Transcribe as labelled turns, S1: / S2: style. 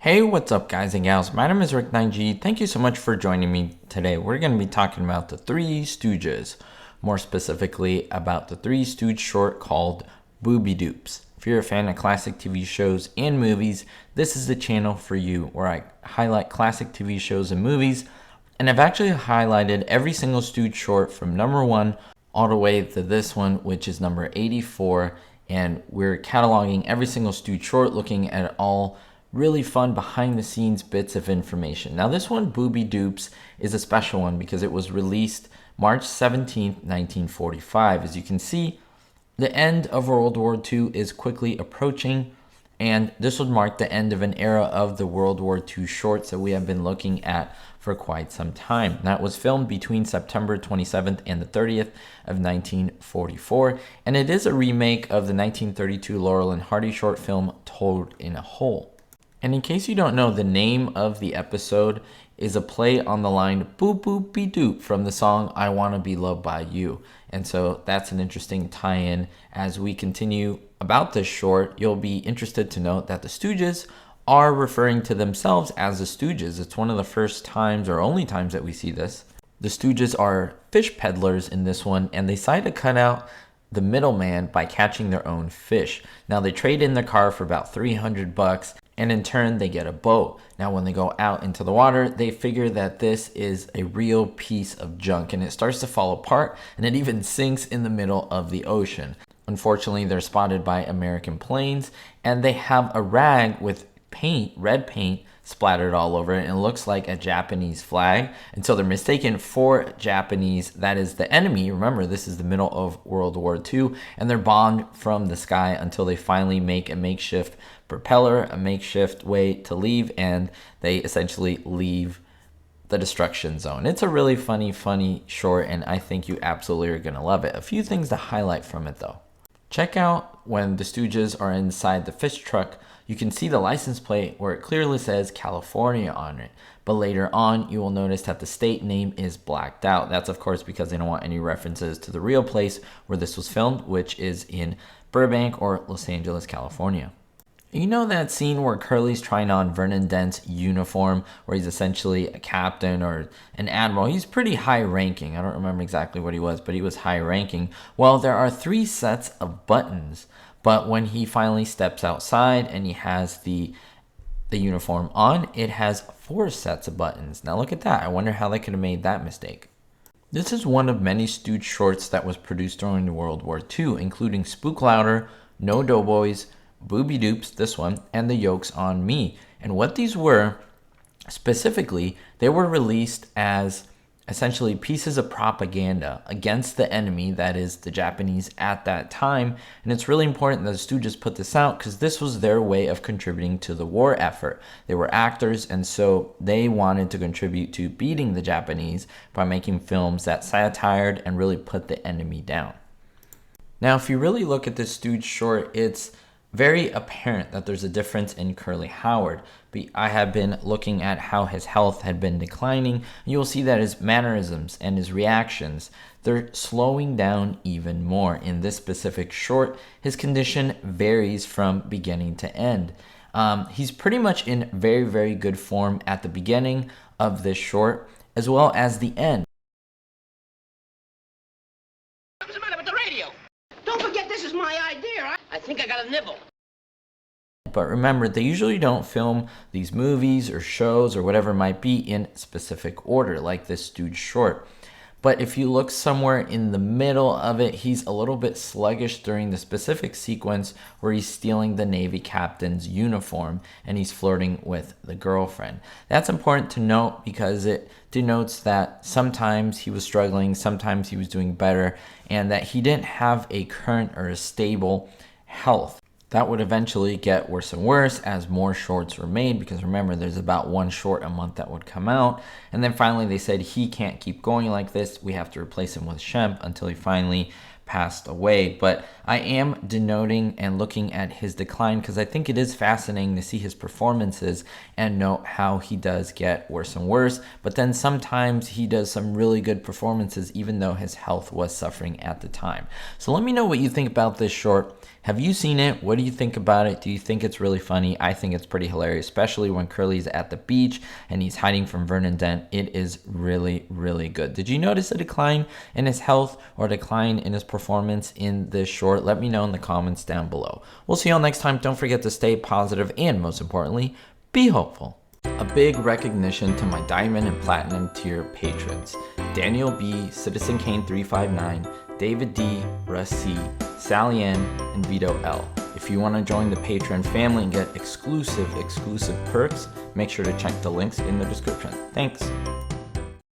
S1: Hey, what's up guys and gals? My name is Rick 9G. Thank you so much for joining me today. We're going to be talking about the Three Stooges, more specifically about the Three Stooge short called Booby-Doops. If you're a fan of classic TV shows and movies, this is the channel for you where I highlight classic TV shows and movies. And I've actually highlighted every single Stooge short from number 1 all the way to this one, which is number 84. And we're cataloging every single Stooge short, looking at all really fun behind the scenes bits of information. Now this one, Booby-Doops, is a special one because it was released March 17th, 1945. As you can see, the end of World War II is quickly approaching, and this would mark the end of an era of the World War II shorts that we have been looking at for quite some time. That was filmed between September 27th and the 30th of 1944, and it is a remake of the 1932 Laurel and Hardy short film Toad in a Hole. And in case you don't know, the name of the episode is a play on the line boop boop be doop from the song I Wanna Be Loved by You. And so that's an interesting tie-in. As we continue about this short, you'll be interested to note that the Stooges are referring to themselves as the Stooges. It's one of the first times or only times that we see this. The Stooges are fish peddlers in this one, and they decide to cut out the middleman by catching their own fish. Now they trade in their car for about $300, and in turn they get a boat. Now when they go out into the water, they figure that this is a real piece of junk, and it starts to fall apart, and it even sinks in the middle of the ocean. Unfortunately, they're spotted by American planes, and they have a rag with paint, red paint, splattered all over it, and it looks like a Japanese flag. And so they're mistaken for Japanese. That is the enemy. Remember, this is the middle of World War II, and they're bombed from the sky until they finally make a makeshift propeller, a makeshift way to leave, and they essentially leave the destruction zone. It's a really funny short, and I think you absolutely are going to love it. A few things to highlight from it though. Check out when the Stooges are inside the fish truck. You can see the license plate where it clearly says California on it. But later on, you will notice that the state name is blacked out. That's of course because they don't want any references to the real place where this was filmed, which is in Burbank or Los Angeles, California. You know that scene where Curly's trying on Vernon Dent's uniform, where he's essentially a captain or an admiral? He's pretty high ranking. I don't remember exactly what he was, but he was high ranking. Well, there are 3 sets of buttons, but when he finally steps outside and he has the uniform on, it has 4 sets of buttons. Now look at that. I wonder how they could have made that mistake. This is one of many Stooge shorts that was produced during World War II, including Spook Louder, No Doughboys, Booby-Doops, this one, and The Yoke's on Me. And what these were, specifically, they were released as essentially pieces of propaganda against the enemy, that is the Japanese at that time. And it's really important that the Stooges put this out because this was their way of contributing to the war effort. They were actors, and so they wanted to contribute to beating the Japanese by making films that satired and really put the enemy down. Now, if you really look at this Stooge short, it's very apparent that there's a difference in Curly Howard. But I have been looking at how his health had been declining, and you'll see that his mannerisms and his reactions, they're slowing down even more. In this specific short, his condition varies from beginning to end. He's pretty much in very good form at the beginning of this short, as well as the end.
S2: What's the matter with the radio? Don't forget this is my idea. I think I got a nibble.
S1: But remember, they usually don't film these movies or shows or whatever it might be in specific order, like this Stooge short. But if you look somewhere in the middle of it, he's a little bit sluggish during the specific sequence where he's stealing the Navy captain's uniform and he's flirting with the girlfriend. That's important to note because it denotes that sometimes he was struggling, sometimes he was doing better, and that he didn't have a current or a stable health. That would eventually get worse and worse as more shorts were made, because remember, there's about 1 short a month that would come out. And then finally they said he can't keep going like this. We have to replace him with Shemp until he finally passed away, but I am denoting and looking at his decline because I think it is fascinating to see his performances and note how he does get worse and worse, but then sometimes he does some really good performances even though his health was suffering at the time. So let me know what you think about this short. Have you seen it? What do you think about it? Do you think it's really funny? I think it's pretty hilarious, especially when Curly's at the beach and he's hiding from Vernon Dent. It is really, really good. Did you notice a decline in his health or a decline in his performance in this short? Let me know in the comments down below. We'll see you all next time. Don't forget to stay positive and, most importantly, be hopeful. A big recognition to my Diamond and Platinum tier patrons: Daniel B, Citizen Kane 359, David D, Russ C, Sally Ann, and Vito L. If you want to join the Patreon family and get exclusive perks, make sure to check the links in the description. Thanks.